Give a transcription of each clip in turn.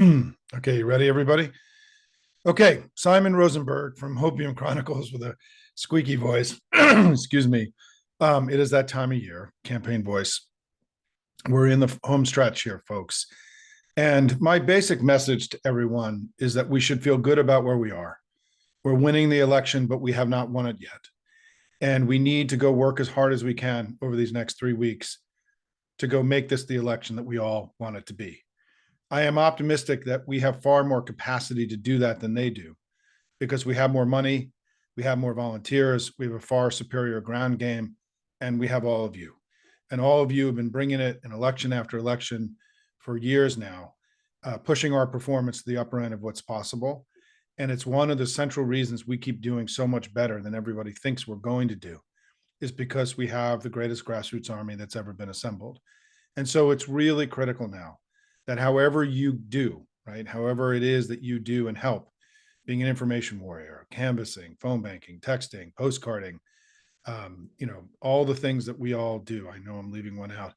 Okay, you ready, everybody? Okay, Simon Rosenberg from Hopium Chronicles with a squeaky voice. Excuse me. It is that time of year, campaign voice. We're in the home stretch here, folks. And my basic message to everyone is that we should feel good about where we are. We're winning the election, but we have not won it yet. And we need to go work as hard as we can over these next 3 weeks to go make this the election that we all want it to be. I am optimistic that we have far more capacity to do that than they do because we have more money, we have more volunteers, we have a far superior ground game, and we have all of you. And all of you have been bringing it in election after election for years now, pushing our performance to the upper end of what's possible. And it's one of the central reasons we keep doing so much better than everybody thinks we're going to do, is because we have the greatest grassroots army that's ever been assembled. And so it's really critical now that however you do, right, however it is that you do and help, being an information warrior, canvassing, phone banking, texting, postcarding, all the things that we all do. I know I'm leaving one out.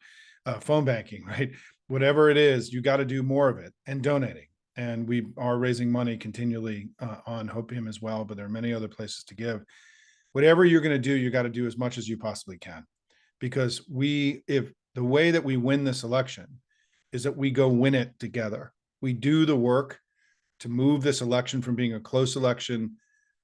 Phone banking, right? Whatever it is, you got to do more of it, and donating. And we are raising money continually on Hopium as well, but there are many other places to give. Whatever you're going to do, you got to do as much as you possibly can, because if the way that we win this election is that we go win it together. We do the work to move this election from being a close election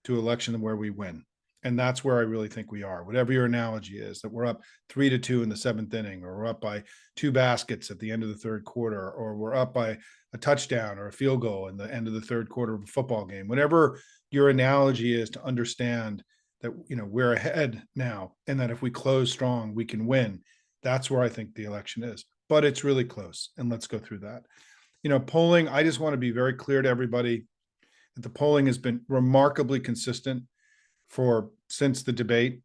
to an election where we win. And that's where I really think we are. Whatever your analogy is, that we're up 3-2 in the seventh inning, or we're up by 2 baskets at the end of the third quarter, or we're up by a touchdown or a field goal in the end of the third quarter of a football game. Whatever your analogy is, to understand that we're ahead now, and that if we close strong, we can win. That's where I think the election is. But it's really close, and let's go through that. Polling, I just want to be very clear to everybody that the polling has been remarkably consistent since the debate.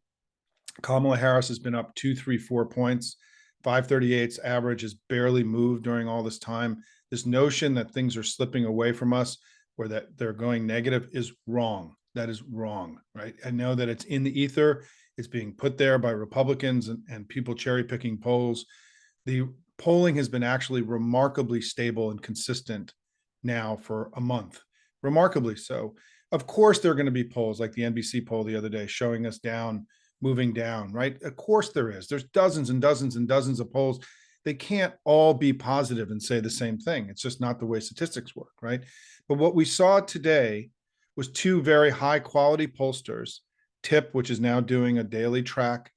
Kamala Harris has been up 2, 3, 4 points. 538's average has barely moved during all this time. This notion that things are slipping away from us or that they're going negative is wrong. That is wrong, right? I know that it's in the ether. It's being put there by Republicans and people cherry picking polls. The polling has been actually remarkably stable and consistent now for a month, remarkably so. Of course, there are going to be polls like the NBC poll the other day showing us down, moving down, right? Of course there is. There's dozens and dozens and dozens of polls. They can't all be positive and say the same thing. It's just not the way statistics work, right? But what we saw today was 2 very high quality pollsters, TIP, which is now doing a daily track,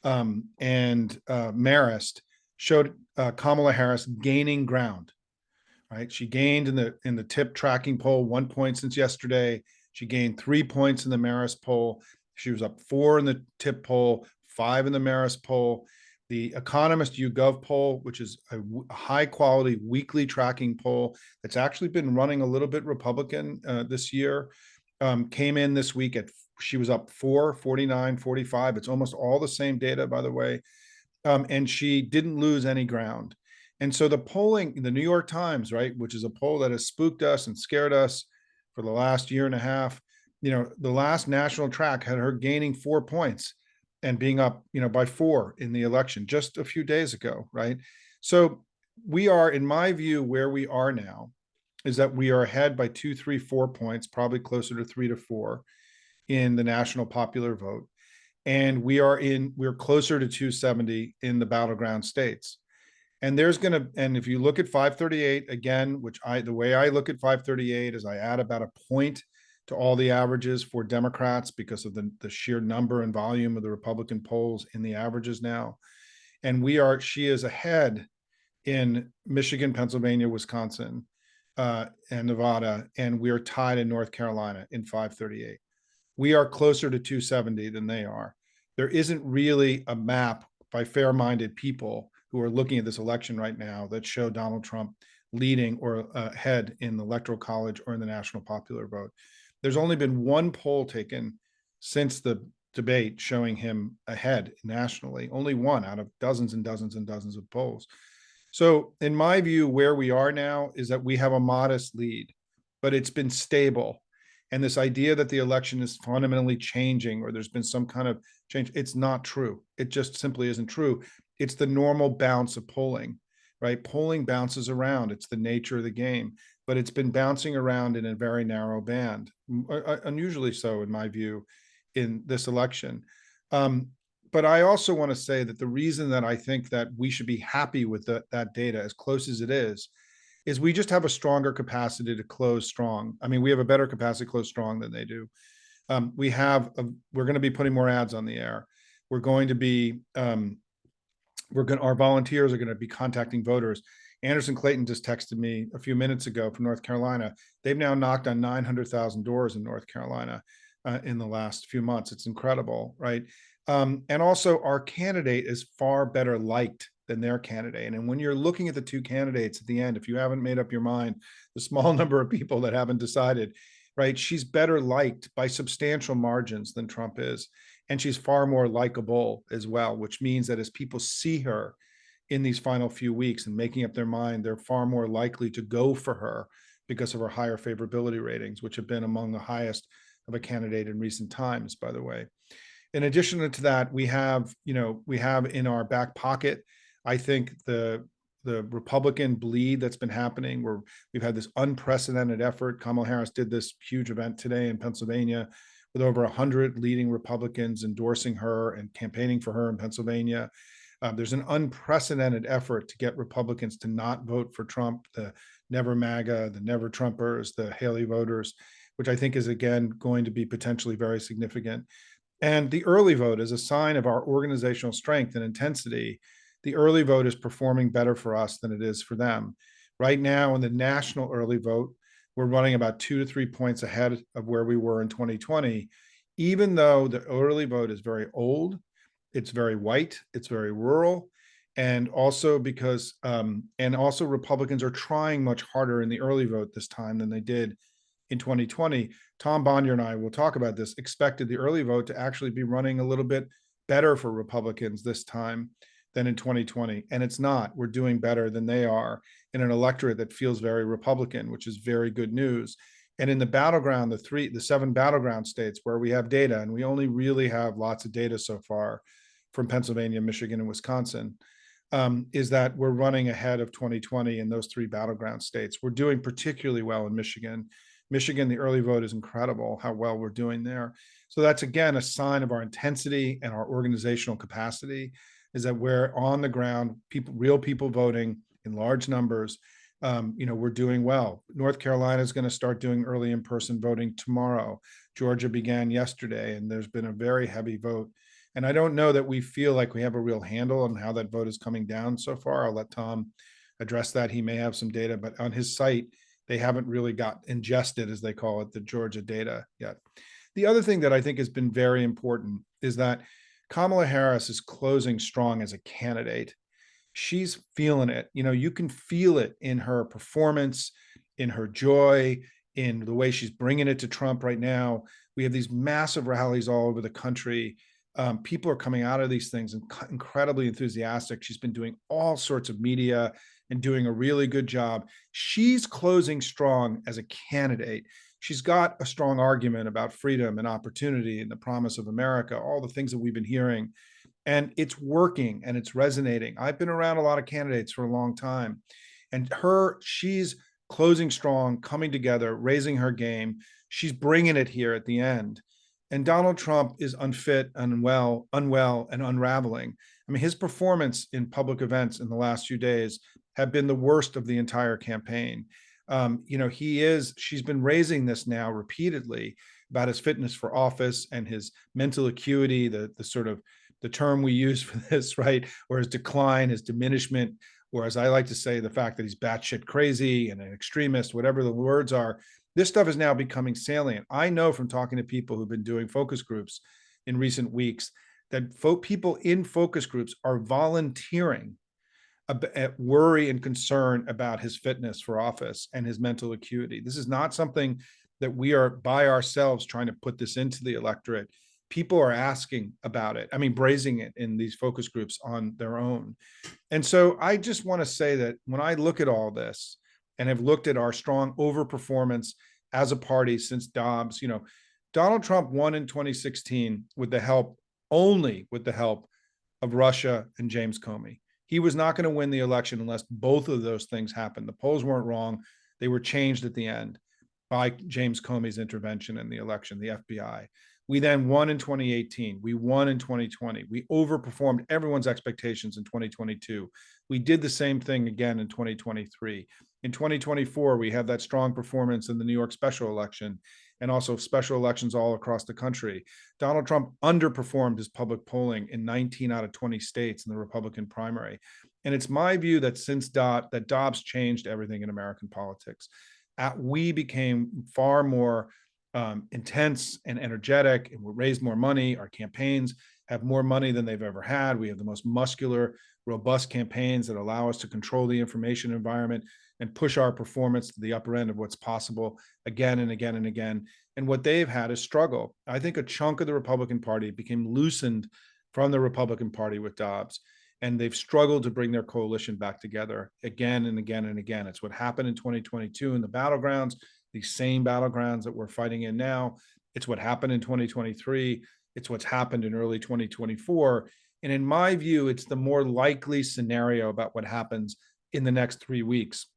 and Marist, showed Kamala Harris gaining ground, right? She gained in the TIP tracking poll 1 point since yesterday. She gained 3 points in the Marist poll. She was up 4 in the TIP poll, 5 in the Marist poll. The Economist YouGov poll, which is a high quality weekly tracking poll that's actually been running a little bit Republican this year, came in this week she was up 4, 49, 45. It's almost all the same data, by the way. And she didn't lose any ground. And so the polling in the New York Times, right, which is a poll that has spooked us and scared us for the last year and a half, the last national track had her gaining 4 points and being up, by 4 in the election just a few days ago, right? So we are, in my view, where we are now is that we are ahead by 2, 3, 4 points, probably closer to 3 to 4 in the national popular vote. And we're closer to 270 in the battleground states. And and if you look at 538 again, the way I look at 538 is I add about a point to all the averages for Democrats because of the sheer number and volume of the Republican polls in the averages now. And she is ahead in Michigan, Pennsylvania, Wisconsin, and Nevada, and we are tied in North Carolina in 538. We are closer to 270 than they are. There isn't really a map by fair-minded people who are looking at this election right now that show Donald Trump leading or ahead in the Electoral College or in the national popular vote. There's only been one poll taken since the debate showing him ahead nationally, only one out of dozens and dozens and dozens of polls. So in my view, where we are now is that we have a modest lead, but it's been stable. And this idea that the election is fundamentally changing or there's been some kind of change, it's not true. It just simply isn't true. It's the normal bounce of polling, right? Polling bounces around. It's the nature of the game. but it's been bouncing around in a very narrow band, unusually so in my view, in this election. But I also want to say that the reason that I think that we should be happy with that data, as close as it is we just have a stronger capacity to close strong. I mean, we have a better capacity to close strong than they do. We're going to be putting more ads on the air. We're going to be, our volunteers are going to be contacting voters. Anderson Clayton just texted me a few minutes ago from North Carolina. They've now knocked on 900,000 doors in North Carolina in the last few months. It's incredible, right? And also our candidate is far better liked than their candidate. And when you're looking at the two candidates at the end, if you haven't made up your mind, the small number of people that haven't decided, right? She's better liked by substantial margins than Trump is. And she's far more likable as well, which means that as people see her in these final few weeks and making up their mind, they're far more likely to go for her because of her higher favorability ratings, which have been among the highest of a candidate in recent times, by the way. In addition to that, we have in our back pocket, I think the Republican bleed that's been happening, where we've had this unprecedented effort. Kamala Harris did this huge event today in Pennsylvania with over 100 leading Republicans endorsing her and campaigning for her in Pennsylvania. There's an unprecedented effort to get Republicans to not vote for Trump, the Never MAGA, the Never Trumpers, the Haley voters, which I think is, again, going to be potentially very significant. And the early vote is a sign of our organizational strength and intensity. The early vote is performing better for us than it is for them. Right now, in the national early vote, we're running about 2 to 3 points ahead of where we were in 2020, even though the early vote is very old, it's very white, it's very rural, and also because, Republicans are trying much harder in the early vote this time than they did in 2020. Tom Bonier and I will talk about this, expected the early vote to actually be running a little bit better for Republicans this time than in 2020. And it's not. We're doing better than they are in an electorate that feels very Republican, which is very good news. And in the battleground, the 7 battleground states where we have data, and we only really have lots of data so far from Pennsylvania, Michigan, and Wisconsin, is that we're running ahead of 2020 in those 3 battleground states. We're doing particularly well in Michigan. The early vote is incredible how well we're doing there. So that's, again, a sign of our intensity and our organizational capacity, is that we're on the ground, real people voting in large numbers. We're doing well. North Carolina is going to start doing early in-person voting tomorrow. Georgia began yesterday, and there's been a very heavy vote. And I don't know that we feel like we have a real handle on how that vote is coming down so far. I'll let Tom address that. He may have some data, but on his site, they haven't really got ingested, as they call it, the Georgia data yet. The other thing that I think has been very important is that Kamala Harris is closing strong as a candidate. She's feeling it. You can feel it in her performance, in her joy, in the way she's bringing it to Trump right now. We have these massive rallies all over the country. People are coming out of these things incredibly enthusiastic. She's been doing all sorts of media and doing a really good job. She's closing strong as a candidate. She's got a strong argument about freedom and opportunity and the promise of America, all the things that we've been hearing. And it's working and it's resonating. I've been around a lot of candidates for a long time. And she's closing strong, coming together, raising her game. She's bringing it here at the end. And Donald Trump is unfit, unwell, and unraveling. I mean, his performance in public events in the last few days have been the worst of the entire campaign. She's been raising this now repeatedly about his fitness for office and his mental acuity, the sort of the term we use for this, right? Or his decline, his diminishment, or as I like to say, the fact that he's batshit crazy and an extremist, whatever the words are. This stuff is now becoming salient. I know from talking to people who've been doing focus groups in recent weeks that people in focus groups are volunteering at worry and concern about his fitness for office and his mental acuity. This is not something that we are by ourselves trying to put this into the electorate. People are asking about it. I mean, braising it in these focus groups on their own. And so I just want to say that when I look at all this and have looked at our strong overperformance as a party since Dobbs, Donald Trump won in 2016 only with the help of Russia and James Comey. He was not going to win the election unless both of those things happened. The polls weren't wrong. They were changed at the end by James Comey's intervention in the election, the FBI. We then won in 2018. We won in 2020. We overperformed everyone's expectations in 2022. We did the same thing again in 2023. In 2024, we have that strong performance in the New York special election and also special elections all across the country. Donald Trump underperformed his public polling in 19 out of 20 states in the Republican primary. And it's my view that since that Dobbs changed everything in American politics. We became far more intense and energetic, and we raised more money. Our campaigns have more money than they've ever had. We have the most muscular, robust campaigns that allow us to control the information environment and push our performance to the upper end of what's possible again and again and again. And what they've had is struggle. I think a chunk of the Republican Party became loosened from the Republican Party with Dobbs, and they've struggled to bring their coalition back together again and again and again. It's what happened in 2022 in the battlegrounds, these same battlegrounds that we're fighting in now. It's what happened in 2023. It's what's happened in early 2024. And in my view, it's the more likely scenario about what happens in the next 3 weeks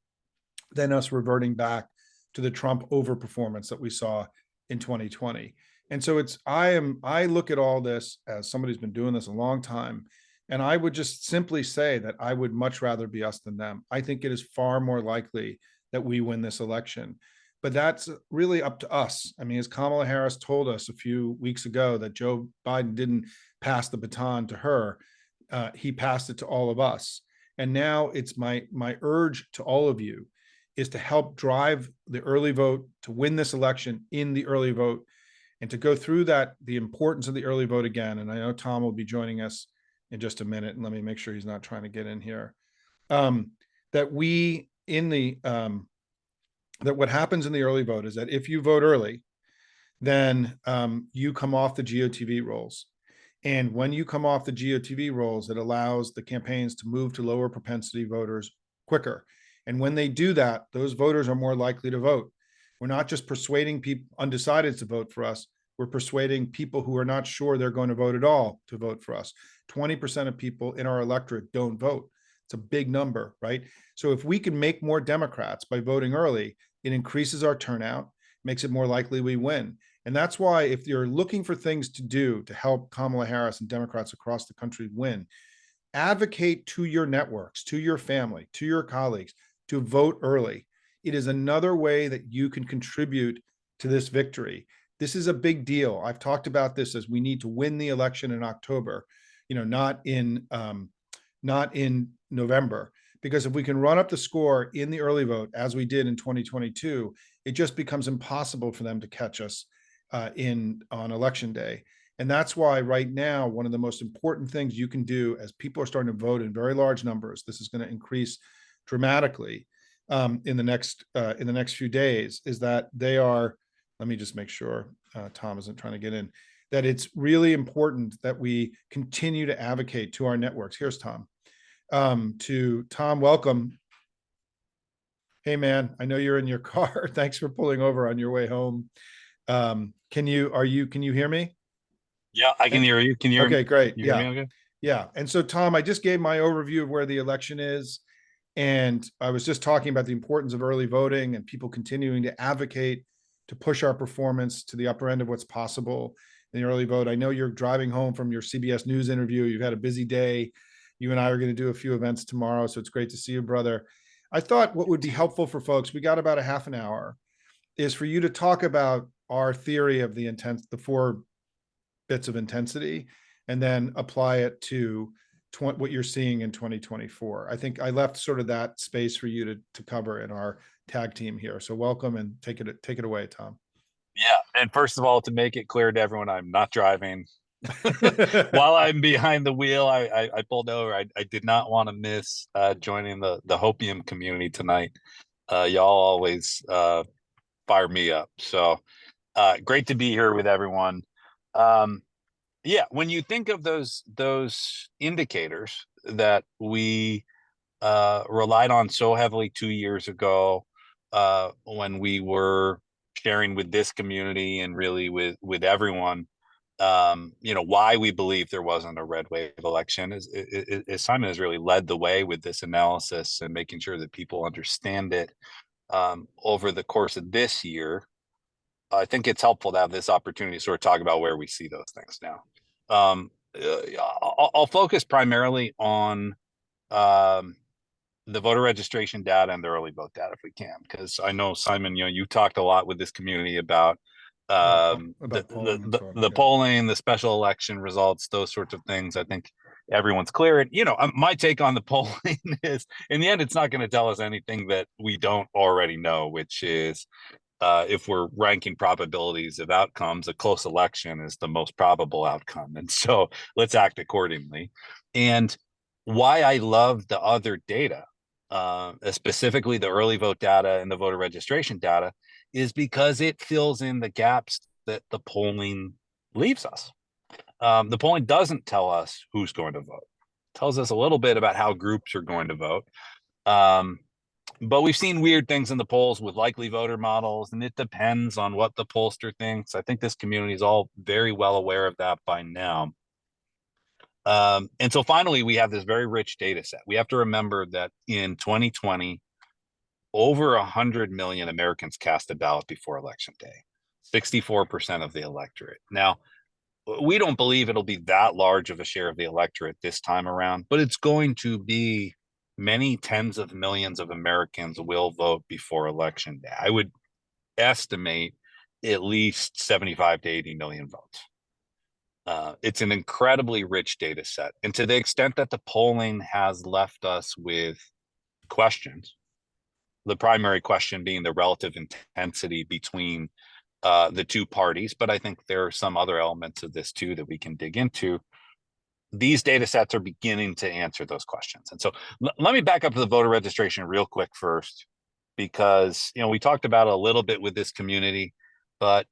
than us reverting back to the Trump overperformance that we saw in 2020. And so I look at all this as somebody who's been doing this a long time, and I would just simply say that I would much rather be us than them. I think it is far more likely that we win this election. But that's really up to us. I mean, as Kamala Harris told us a few weeks ago that Joe Biden didn't pass the baton to her, he passed it to all of us. And now it's my urge to all of you is to help drive the early vote, to win this election in the early vote, and to go through that, the importance of the early vote again. And I know Tom will be joining us in just a minute, and let me make sure he's not trying to get in here. That what happens in the early vote is that if you vote early, then you come off the GOTV rolls. And when you come off the GOTV rolls, it allows the campaigns to move to lower propensity voters quicker. And when they do that, those voters are more likely to vote. We're not just persuading people undecided to vote for us. We're persuading people who are not sure they're going to vote at all to vote for us. 20% of people in our electorate don't vote. It's a big number, right? So if we can make more Democrats by voting early, it increases our turnout, makes it more likely we win. And that's why if you're looking for things to do to help Kamala Harris and Democrats across the country win, advocate to your networks, to your family, to your colleagues to vote early. It is another way that you can contribute to this victory. This is a big deal. I've talked about this as we need to win the election in October, not in November, because if we can run up the score in the early vote as we did in 2022, it just becomes impossible for them to catch us on election day. And that's why right now, one of the most important things you can do as people are starting to vote in very large numbers, this is going to increase dramatically in the next few days, is that they are, let me just make sure Tom isn't trying to get in, that it's really important that we continue to advocate to our networks. Here's Tom. To Tom, welcome. Hey man, I know you're in your car. Thanks for pulling over on your way home. Can you hear me? Yeah, I can hear you. Can you hear me? Okay, great. You hear Yeah. me okay? Yeah. And so, Tom, I just gave my overview of where the election is. And I was just talking about the importance of early voting and people continuing to advocate to push our performance to the upper end of what's possible in the early vote. I know you're driving home from your CBS News interview. You've had a busy day. You and I are going to do a few events tomorrow. So it's great to see you, brother. I thought what would be helpful for folks, we got about a half an hour, is for you to talk about our theory of the 4 bits of intensity, and then apply it to what you're seeing in 2024. I think I left sort of that space for you to cover in our tag team here. So welcome, and take it away, Tom. Yeah, and first of all, to make it clear to everyone, I'm not driving. While I'm behind the wheel, I pulled over. I did not want to miss joining the Hopium community tonight. Y'all always fire me up. So great to be here with everyone. Yeah, when you think of those indicators that we relied on so heavily 2 years ago, when we were sharing with this community and really with everyone, why we believe there wasn't a red wave election is Simon has really led the way with this analysis and making sure that people understand it. over the course of this year, I think it's helpful to have this opportunity to sort of talk about where we see those things now. I'll focus primarily on the voter registration data and the early vote data if we can, because I know, Simon, you talked a lot with this community about about polling and so on. the polling, the special election results, those sorts of things. I think everyone's clear. And, my take on the polling is, in the end, it's not going to tell us anything that we don't already know, which is, if we're ranking probabilities of outcomes, a close election is the most probable outcome. And so let's act accordingly. And why I love the other data, specifically the early vote data and the voter registration data, is because it fills in the gaps that the polling leaves us. The polling doesn't tell us who's going to vote. It tells us a little bit about how groups are going to vote. But we've seen weird things in the polls with likely voter models, and it depends on what the pollster thinks. I think this community is all very well aware of that by now. And so finally, we have this very rich data set. We have to remember that in 2020, over 100 million Americans cast a ballot before Election Day, 64% of the electorate. Now, we don't believe it'll be that large of a share of the electorate this time around, but it's going to be many tens of millions of Americans will vote before Election Day. I would estimate at least 75 to 80 million votes. It's an incredibly rich data set. And to the extent that the polling has left us with questions, the primary question being the relative intensity between the two parties, but I think there are some other elements of this too that we can dig into. These data sets are beginning to answer those questions. And so let me back up to the voter registration real quick first, because we talked about it a little bit with this community, but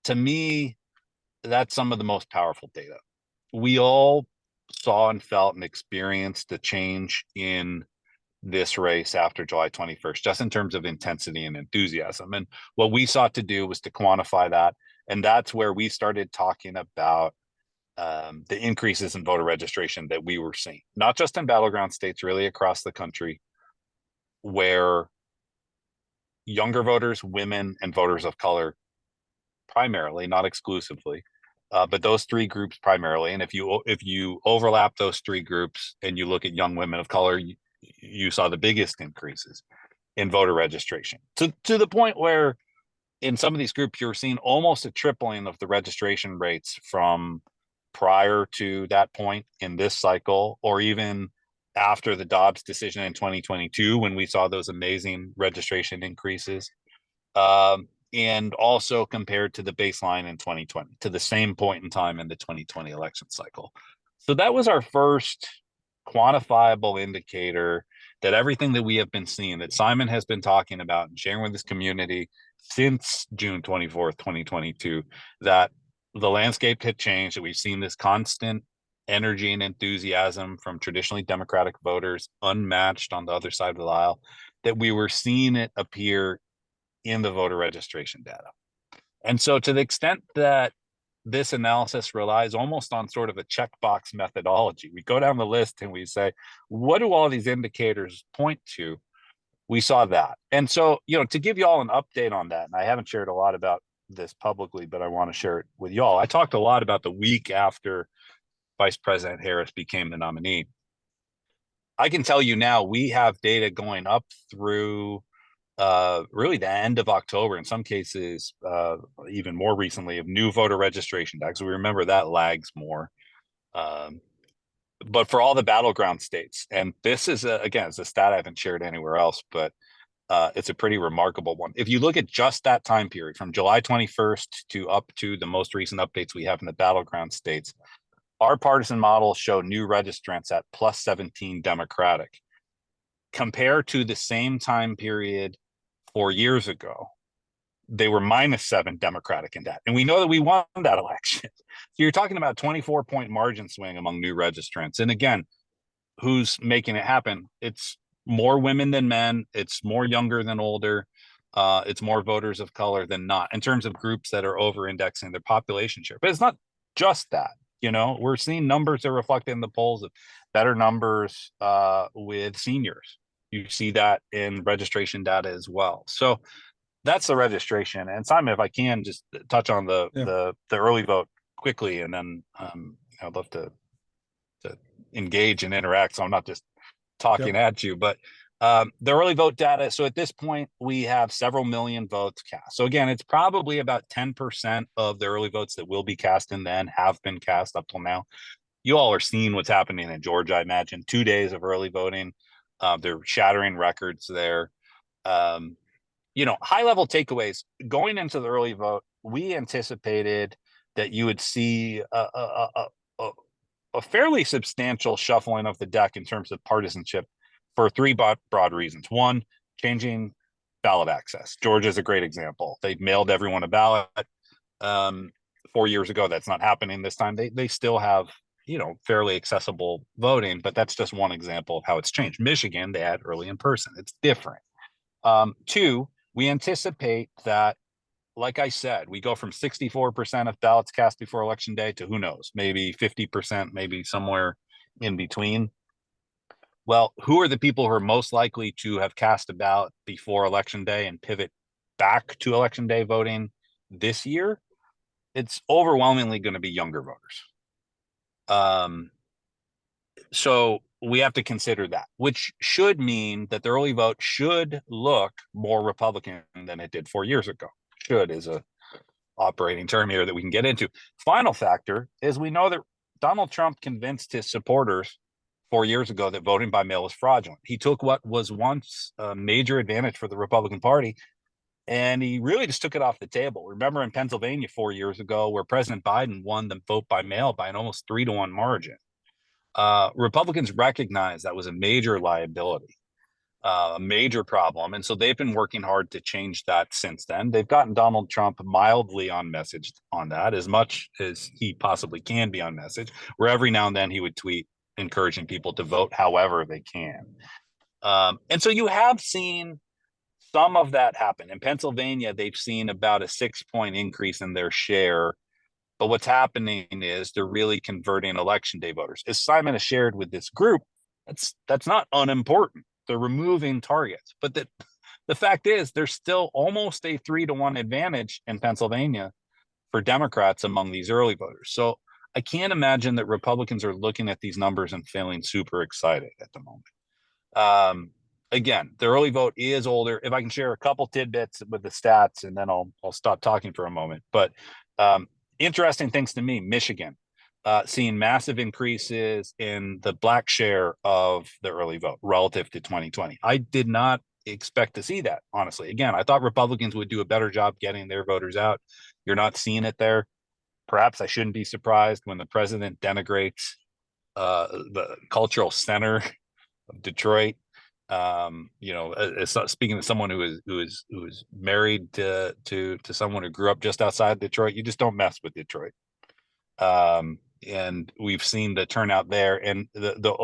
to me, that's some of the most powerful data. We all saw and felt and experienced the change in this race after July 21st, just in terms of intensity and enthusiasm. And what we sought to do was to quantify that. And that's where we started talking about the increases in voter registration that we were seeing, not just in battleground states, really across the country, where younger voters, women, and voters of color, primarily, not exclusively, but those three groups primarily. And if you overlap those three groups and you look at young women of color, you saw the biggest increases in voter registration, to the point where in some of these groups you're seeing almost a tripling of the registration rates from prior to that point in this cycle, or even after the Dobbs decision in 2022, when we saw those amazing registration increases, and also compared to the baseline in 2020, to the same point in time in the 2020 election cycle. So that was our first quantifiable indicator that everything that we have been seeing, that Simon has been talking about and sharing with this community since June 24th, 2022, that the landscape had changed, that we've seen this constant energy and enthusiasm from traditionally Democratic voters, unmatched on the other side of the aisle, that we were seeing it appear in the voter registration data. And so to the extent that this analysis relies almost on sort of a checkbox methodology, we go down the list and we say, what do all these indicators point to? We saw that. And so, to give you all an update on that, and I haven't shared a lot about this publicly, but I want to share it with y'all. I talked a lot about the week after Vice President Harris became the nominee. I can tell you now, we have data going up through really the end of October, in some cases, even more recently, of new voter registration data. So we remember that lags more. But for all the battleground states, and this is, again, it's a stat I haven't shared anywhere else, but it's a pretty remarkable one. If you look at just that time period, from July 21st to up to the most recent updates we have in the battleground states, our partisan models show new registrants at plus 17 Democratic. Compared to the same time period 4 years ago, they were -7 Democratic in that. And we know that we won that election. So you're talking about 24-point margin swing among new registrants. And again, who's making it happen? It's more women than men. It's more younger than older. It's more voters of color than not, in terms of groups that are over-indexing their population share. But it's not just that. We're seeing numbers that reflect in the polls of better numbers with seniors. You see that in registration data as well. So that's the registration. And Simon, if I can just touch on Yeah. the early vote quickly, and then I'd love to engage and interact. So I'm not just talking Yep. at you, but the early vote data. So at this point, we have several million votes cast. So again, it's probably about 10% of the early votes that will be cast and then have been cast up till now. You all are seeing what's happening in Georgia, I imagine. 2 days of early voting. They're shattering records there. Um, high level takeaways going into the early vote, we anticipated that you would see a fairly substantial shuffling of the deck in terms of partisanship for three broad reasons. One, changing ballot access. Georgia is a great example. They mailed everyone a ballot 4 years ago. That's not happening this time. They still have fairly accessible voting, but that's just one example of how it's changed. Michigan, they had early in person. It's different. Two, we anticipate that, like I said, we go from 64% of ballots cast before election day to who knows, maybe 50%, maybe somewhere in between. Well, who are the people who are most likely to have cast a ballot before election day and pivot back to election day voting this year? It's overwhelmingly going to be younger voters. So we have to consider that, which should mean that the early vote should look more Republican than it did 4 years ago. Should is a operating term here that we can get into. Final factor is we know that Donald Trump convinced his supporters 4 years ago that voting by mail was fraudulent. He took what was once a major advantage for the Republican Party and he really just took it off the table. Remember in Pennsylvania 4 years ago, where President Biden won the vote by mail by an almost 3-1 margin. Republicans recognized that was a major liability, a major problem. And so they've been working hard to change that since then. They've gotten Donald Trump mildly on message on that, as much as he possibly can be on message, where every now and then he would tweet encouraging people to vote however they can. And so you have seen some of that happen. In Pennsylvania, they've seen about a 6-point increase in their share. But what's happening is they're really converting election day voters. As Simon has shared with this group, that's not unimportant. They're removing targets. But the fact is there's still almost a 3-1 advantage in Pennsylvania for Democrats among these early voters. So I can't imagine that Republicans are looking at these numbers and feeling super excited at the moment. Again, the early vote is older. If I can share a couple tidbits with the stats, and then I'll stop talking for a moment. But interesting things to me, Michigan, seeing massive increases in the Black share of the early vote relative to 2020. I did not expect to see that, honestly. Again, I thought Republicans would do a better job getting their voters out. You're not seeing it there. Perhaps I shouldn't be surprised when the president denigrates the cultural center of Detroit. Speaking to someone who is married to someone who grew up just outside Detroit, you just don't mess with Detroit. And we've seen the turnout there, and the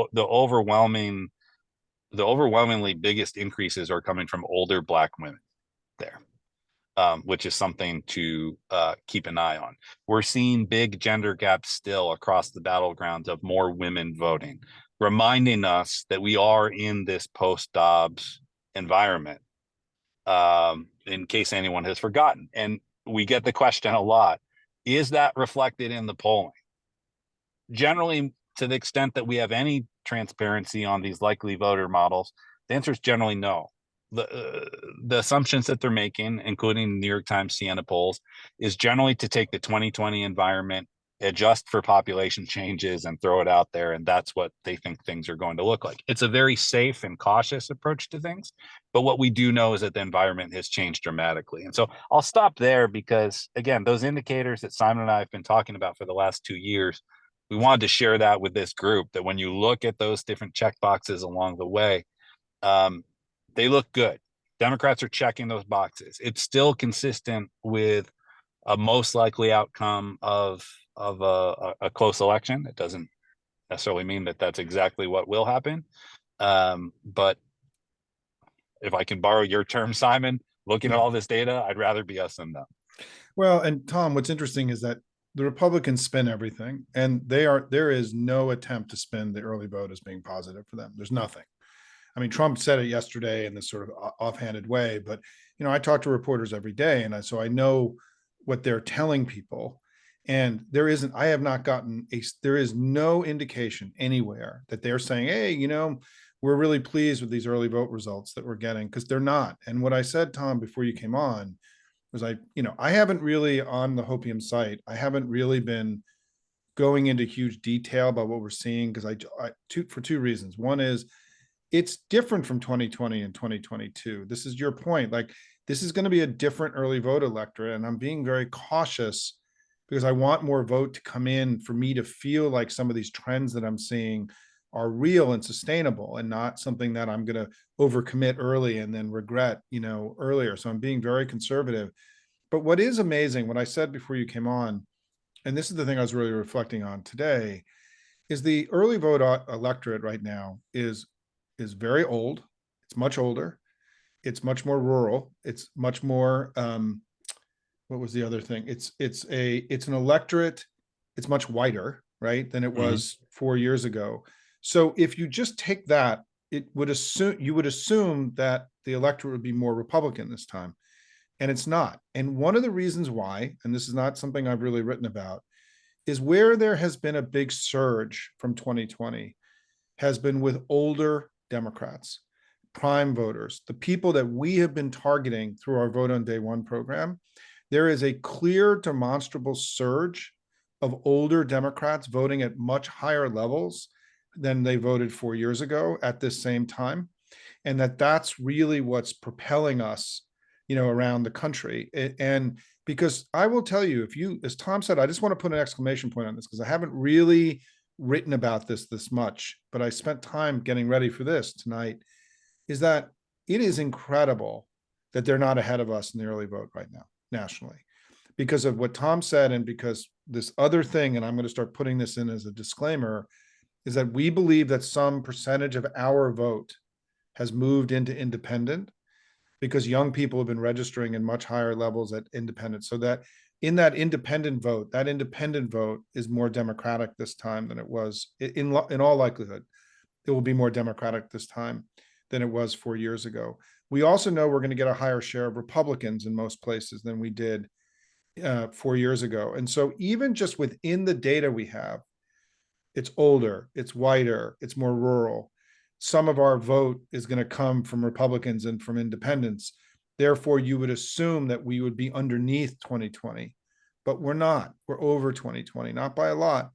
overwhelmingly biggest increases are coming from older Black women there, which is something to keep an eye on. We're seeing big gender gaps still across the battlegrounds of more women voting, reminding us that we are in this post-Dobbs environment, in case anyone has forgotten. And we get the question a lot, is that reflected in the polling? Generally, to the extent that we have any transparency on these likely voter models, the answer is generally no. The assumptions that they're making, including New York Times Siena polls, is generally to take the 2020 environment, adjust for population changes, and throw it out there, and that's what they think things are going to look like. It's a very safe and cautious approach to things, but what we do know is that the environment has changed dramatically. And so I'll stop there because, again, those indicators that Simon and I have been talking about for the last 2 years, we wanted to share that with this group, that when you look at those different check boxes along the way, they look good. Democrats are checking those boxes. It's still consistent with a most likely outcome of a close election. It doesn't necessarily mean that that's exactly what will happen. But if I can borrow your term, Simon, looking at all this data, I'd rather be us than them. Well, and Tom, what's interesting is that the Republicans spin everything, and there is no attempt to spin the early vote as being positive for them. There's nothing. I mean, Trump said it yesterday in this sort of offhanded way, but I talk to reporters every day, and so I know what they're telling people. And I have not gotten there is no indication anywhere that they're saying, hey, we're really pleased with these early vote results that we're getting, because they're not. And what I said, Tom, before you came on, was I haven't really, on the Hopium site, I haven't really been going into huge detail about what we're seeing, because for two reasons. One is it's different from 2020 and 2022. This is your point. Like, this is going to be a different early vote electorate, and I'm being very cautious because I want more vote to come in for me to feel like some of these trends that I'm seeing are real and sustainable, and not something that I'm going to overcommit early and then regret, earlier. So I'm being very conservative. But what is amazing, what I said before you came on, and this is the thing I was really reflecting on today, is the early vote electorate right now is very old. It's much older. It's much more rural. It's much more. What was the other thing? It's an electorate. It's much wider, right, than it was 4 years ago. So if you just take that, you would assume that the electorate would be more Republican this time, and it's not. And one of the reasons why, and this is not something I've really written about, is where there has been a big surge from 2020 has been with older Democrats, prime voters, the people that we have been targeting through our Vote on Day One program. There is a clear, demonstrable surge of older Democrats voting at much higher levels than they voted 4 years ago at this same time. And that's really what's propelling us, around the country. And because I will tell you, as Tom said, I just want to put an exclamation point on this, because I haven't really written about this much, but I spent time getting ready for this tonight, is that it is incredible that they're not ahead of us in the early vote right now, nationally, because of what Tom said. And because this other thing, and I'm going to start putting this in as a disclaimer, is that we believe that some percentage of our vote has moved into independent, because young people have been registering in much higher levels at independent. So that in that independent vote is more Democratic this time than it was. In all likelihood, it will be more Democratic this time than it was 4 years ago. We also know we're going to get a higher share of Republicans in most places than we did 4 years ago. And so even just within the data we have, it's older, it's wider, it's more rural. Some of our vote is going to come from Republicans and from independents. Therefore, you would assume that we would be underneath 2020, but we're not. We're over 2020, not by a lot,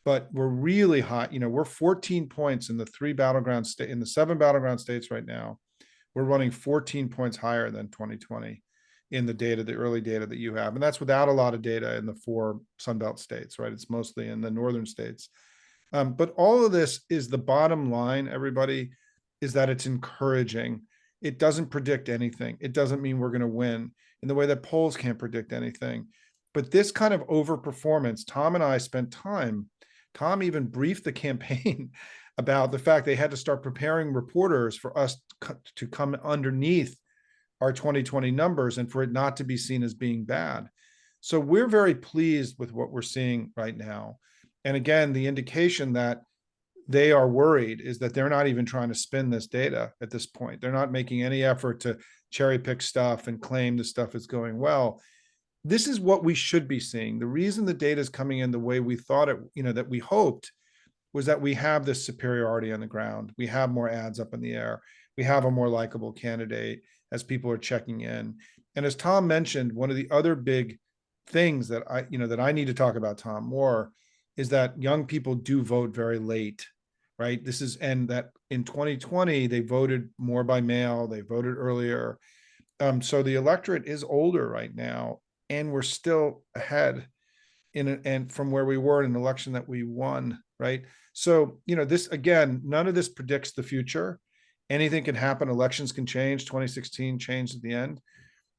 but we're really high. We're 14 points in the 7 battleground states right now. We're running 14 points higher than 2020 in the early data that you have. And that's without a lot of data in the 4 Sunbelt states, right? It's mostly in the northern states. But all of this is the bottom line, everybody, is that it's encouraging. It doesn't predict anything. It doesn't mean we're going to win in the way that polls can't predict anything. But this kind of overperformance, Tom and I spent time, Tom even briefed the campaign about the fact they had to start preparing reporters for us to come underneath our 2020 numbers and for it not to be seen as being bad. So we're very pleased with what we're seeing right now. And again, the indication that they are worried is that they're not even trying to spin this data at this point. They're not making any effort to cherry pick stuff and claim the stuff is going well. This is what we should be seeing. The reason the data is coming in the way we thought it, that we hoped, was that we have this superiority on the ground. We have more ads up in the air. We have a more likable candidate as people are checking in. And as Tom mentioned, one of the other big things that I need to talk about, Tom, more, is that young people do vote very late, right? And that in 2020, they voted more by mail, they voted earlier. So the electorate is older right now, and we're still ahead and from where we were in an election that we won, right? So, this, again, none of this predicts the future. Anything can happen. Elections can change. 2016 changed at the end.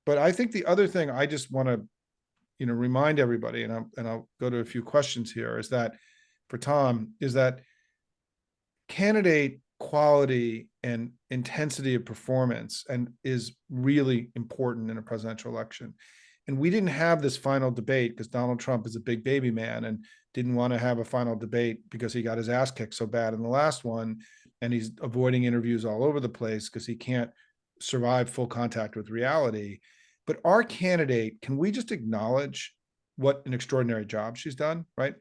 But I think the other thing I just want to remind everybody, and I'll go to a few questions here, is that for Tom, is that candidate quality and intensity of performance is really important in a presidential election. And we didn't have this final debate because Donald Trump is a big baby man and didn't want to have a final debate because he got his ass kicked so bad in the last one. and he's avoiding interviews all over the place because he can't survive full contact with reality. But our candidate, can we just acknowledge what an extraordinary job she's done, right?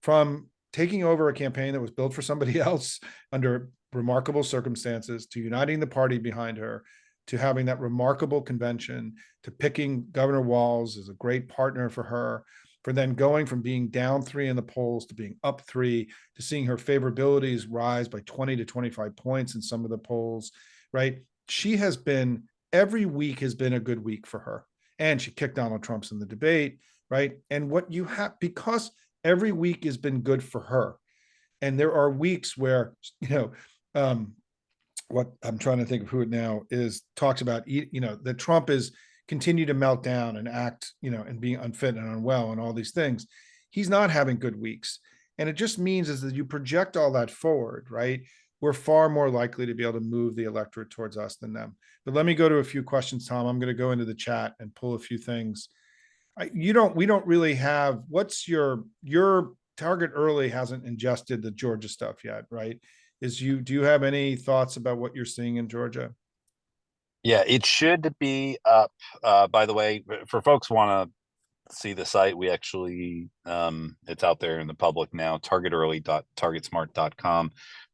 From taking over a campaign that was built for somebody else under remarkable circumstances, to uniting the party behind her, to having that remarkable convention, to picking Governor Walz as a great partner for her, for then going from being down 3 in the polls to being up 3, to seeing her favorabilities rise by 20 to 25 points in some of the polls, right? She has been, every week has been a good week for her. And she kicked Donald Trump's in the debate, right? And what you have, because every week has been good for her. And there are weeks where, what I'm trying to think of who it now is, talks about, that Trump is continue to melt down and act, and being unfit and unwell and all these things. He's not having good weeks. And it just means is that you project all that forward, right? We're far more likely to be able to move the electorate towards us than them. But let me go to a few questions, Tom. I'm going to go into the chat and pull a few things. We don't really have, what's your target early hasn't ingested the Georgia stuff yet, right? Do you have any thoughts about what you're seeing in Georgia? Yeah, it should be up. By the way, for folks want to see the site, we actually it's out there in the public now, targetearly.targetsmart.com.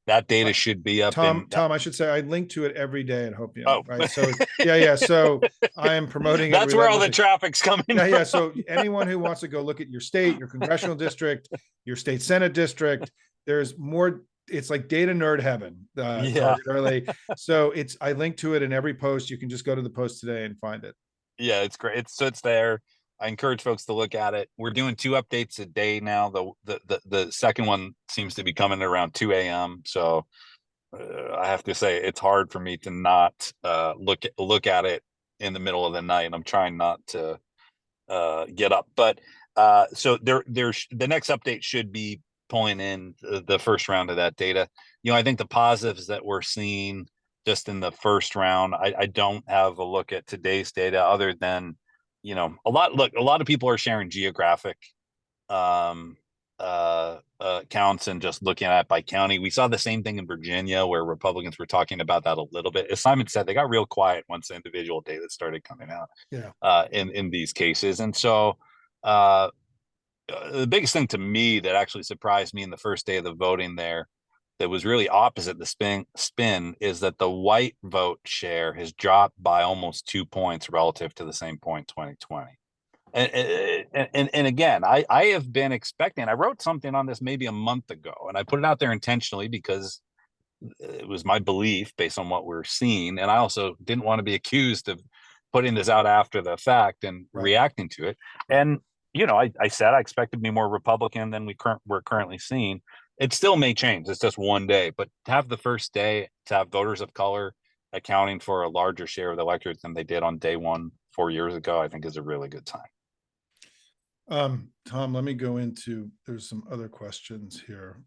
That data should be up. Tom, I should say I link to it every day at Hopium. Oh, right. So yeah. So I am promoting it. That's where all the traffic's coming. Yeah. So anyone who wants to go look at your state, your congressional district, your state Senate district, there's more. It's like data nerd heaven. Target Early. So I link to it in every post. You can just go to the post today and find it. Yeah, it's great. It's there. I encourage folks to look at it. We're doing 2 updates a day now. The second one seems to be coming around 2 a.m. So I have to say it's hard for me to not look at it in the middle of the night. I'm trying not to get up. But so there's the next update should be pulling in the first round of that data. I think the positives that we're seeing just in the first round, I don't have a look at today's data other than, a lot of people are sharing geographic counts and just looking at by county. We saw the same thing in Virginia where Republicans were talking about that a little bit. As Simon said, they got real quiet once the individual data started coming out. In these cases. And so the biggest thing to me that actually surprised me in the first day of the voting there that was really opposite the spin is that the white vote share has dropped by almost 2 points relative to the same point 2020. And again, I have been expecting, I wrote something on this maybe a month ago, and I put it out there intentionally because it was my belief based on what we're seeing. And I also didn't want to be accused of putting this out after the fact and reacting to it. And, I said I expected to be more Republican than we're currently seeing. It still may change. It's just one day, but to have the first day to have voters of color accounting for a larger share of the electorate than they did on day 1 4 years ago, I think is a really good time. Tom, let me go into, there's some other questions here.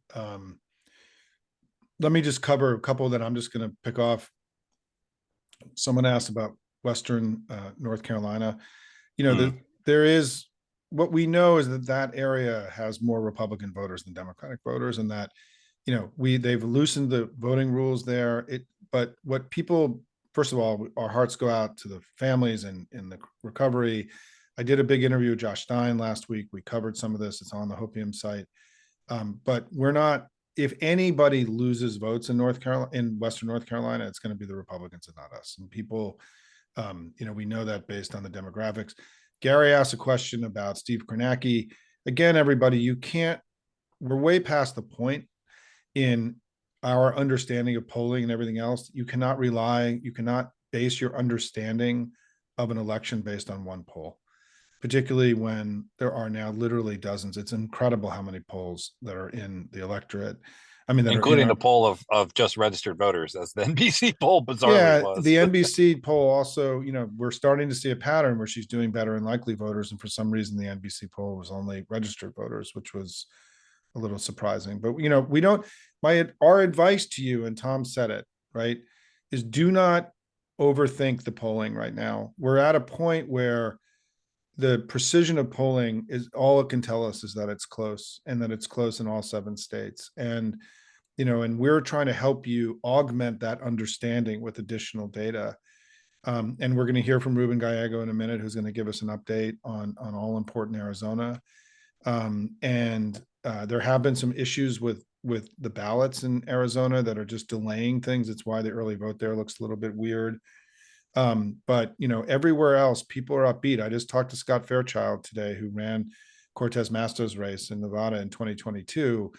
Let me just cover a couple that I'm just going to pick off. Someone asked about Western North Carolina. There is, what we know is that area has more Republican voters than Democratic voters, and that, they've loosened the voting rules there. But what people, first of all, our hearts go out to the families and in the recovery. I did a big interview with Josh Stein last week. We covered some of this. It's on the Hopium site. But we're not, if anybody loses votes in Western North Carolina, it's going to be the Republicans and not us. And people, we know that based on the demographics. Gary asked a question about Steve Kornacki. Again, everybody, we're way past the point in our understanding of polling and everything else. You cannot base your understanding of an election based on one poll, particularly when there are now literally dozens. It's incredible how many polls that are in the electorate. I mean, including the poll of just registered voters, as the NBC poll bizarrely was. The NBC poll also, we're starting to see a pattern where she's doing better in likely voters, and for some reason the NBC poll was only registered voters, which was a little surprising. But our advice to you, and Tom said it, right, is do not overthink the polling right now. We're at a point where the precision of polling is all it can tell us is that it's close, and that it's close in all 7 states. And and we're trying to help you augment that understanding with additional data. And we're going to hear from Ruben Gallego in a minute, who's going to give us an update on all important Arizona. And there have been some issues with the ballots in Arizona that are just delaying things. It's why the early vote there looks a little bit weird. But everywhere else, people are upbeat. I just talked to Scott Fairchild today, who ran Cortez Masto's race in Nevada in 2022.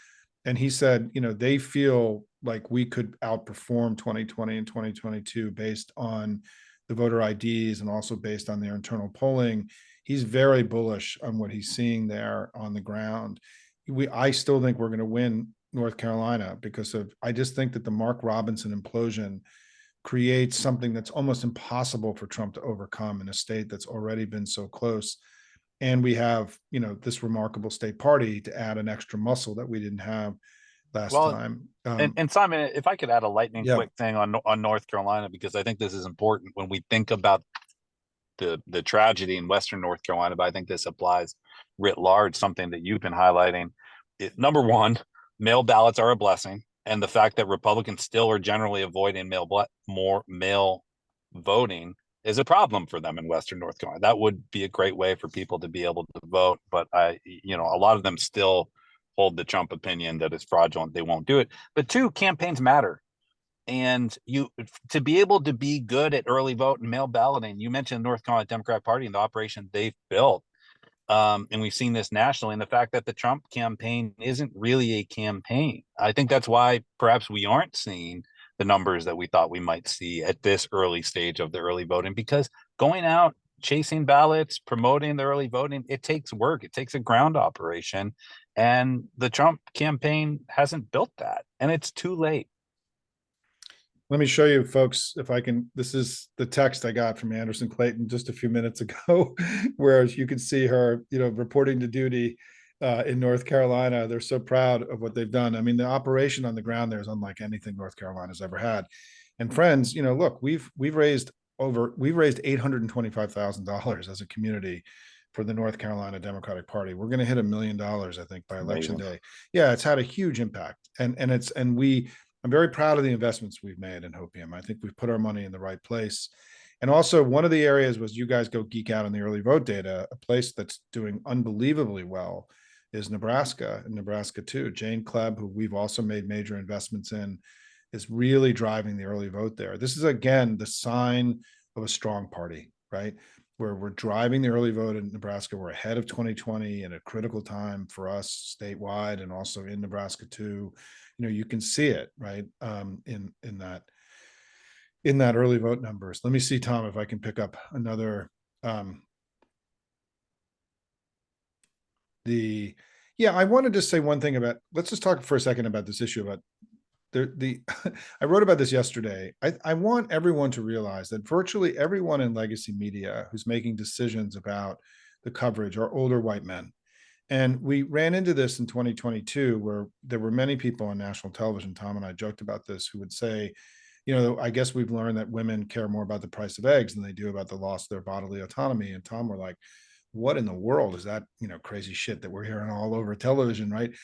And he said, they feel like we could outperform 2020 and 2022 based on the voter IDs and also based on their internal polling. He's very bullish on what he's seeing there on the ground. I still think we're going to win North Carolina because I just think that the Mark Robinson implosion creates something that's almost impossible for Trump to overcome in a state that's already been so close. And we have, this remarkable state party to add an extra muscle that we didn't have last Well, time. and Simon, if I could add a lightning Yeah. quick thing on North Carolina, because I think this is important when we think about the tragedy in Western North Carolina, but I think this applies writ large, something that you've been highlighting. Number one, mail ballots are a blessing. And the fact that Republicans still are generally avoiding more mail voting is a problem for them in Western North Carolina. That would be a great way for people to be able to vote. But a lot of them still hold the Trump opinion that it's fraudulent. They won't do it. But two, campaigns matter. And to be able to be good at early vote and mail balloting, you mentioned North Carolina Democrat Party and the operation they've built. And we've seen this nationally, and the fact that the Trump campaign isn't really a campaign. I think that's why perhaps we aren't seeing the numbers that we thought we might see at this early stage of the early voting, because going out, chasing ballots, promoting the early voting, it takes work. It takes a ground operation. And the Trump campaign hasn't built that, and it's too late. Let me show you, folks, if I can. This is the text I got from Anderson Clayton just a few minutes ago, where you can see her, reporting to duty in North Carolina. They're so proud of what they've done. I mean, the operation on the ground there is unlike anything North Carolina's ever had. And friends, look, we've raised $825,000 as a community for the North Carolina Democratic Party. We're going to hit $1 million, I think, by election day. Yeah, it's had a huge impact, and I'm very proud of the investments we've made in Hopium. I think we've put our money in the right place. And also, one of the areas was, you guys go geek out on the early vote data. A place that's doing unbelievably well is Nebraska, and Nebraska too. Jane Klebb, who we've also made major investments in, is really driving the early vote there. This is, again, the sign of a strong party, right? Where we're driving the early vote in Nebraska. We're ahead of 2020 at a critical time for us statewide and also in Nebraska too. You can see it, right? In that early vote numbers. Let me see, Tom, if I can pick up another. I wanted to say one thing about, let's just talk for a second about this issue about I wrote about this yesterday. I want everyone to realize that virtually everyone in legacy media who's making decisions about the coverage are older white men. And we ran into this in 2022, where there were many people on national television. Tom and I joked about this, who would say, I guess we've learned that women care more about the price of eggs than they do about the loss of their bodily autonomy. And Tom, we're like, what in the world is that, crazy shit that we're hearing all over television, right?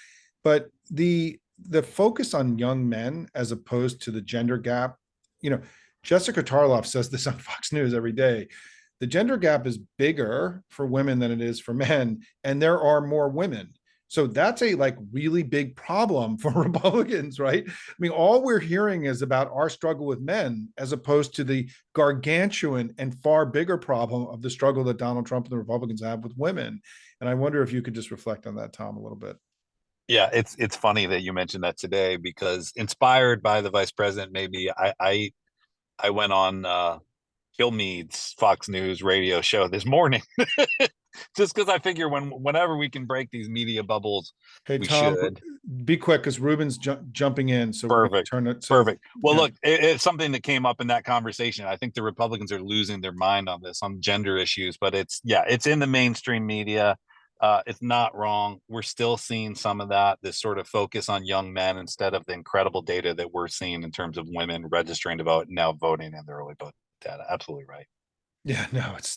But the focus on young men as opposed to the gender gap, Jessica Tarloff says this on Fox News every day. The gender gap is bigger for women than it is for men, and there are more women. So that's a really big problem for Republicans, right? I mean, all we're hearing is about our struggle with men, as opposed to the gargantuan and far bigger problem of the struggle that Donald Trump and the Republicans have with women. And I wonder if you could just reflect on that, Tom, a little bit. Yeah, it's funny that you mentioned that today, because inspired by the vice president, maybe I went on Kilmeade's Fox News radio show this morning, just because I figure whenever we can break these media bubbles, Hey, we Tom, should. be quick, because Ruben's jumping in. So we're going to Perfect. turn it. Perfect. Well, look, it's something that came up in that conversation. I think the Republicans are losing their mind on this, on gender issues, but it's in the mainstream media. It's not wrong. We're still seeing some of that, this sort of focus on young men instead of the incredible data that we're seeing in terms of women registering to vote and now voting in the early vote data. Absolutely right. Yeah, no, it's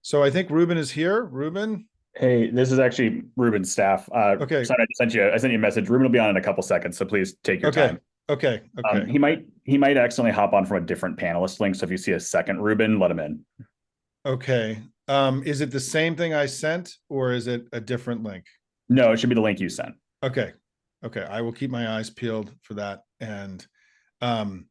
so I think Ruben is here. Ruben. Hey, this is actually Ruben's staff. Okay, Sorry, I sent you a message. Ruben will be on in a couple seconds, so please take your okay, time. okay, okay, He might accidentally hop on from a different panelist link. So if you see a second Ruben, let him in. okay. Is it the same thing I sent or is it a different link? No, it should be the link you sent. Okay, okay. I will keep my eyes peeled for that. And um,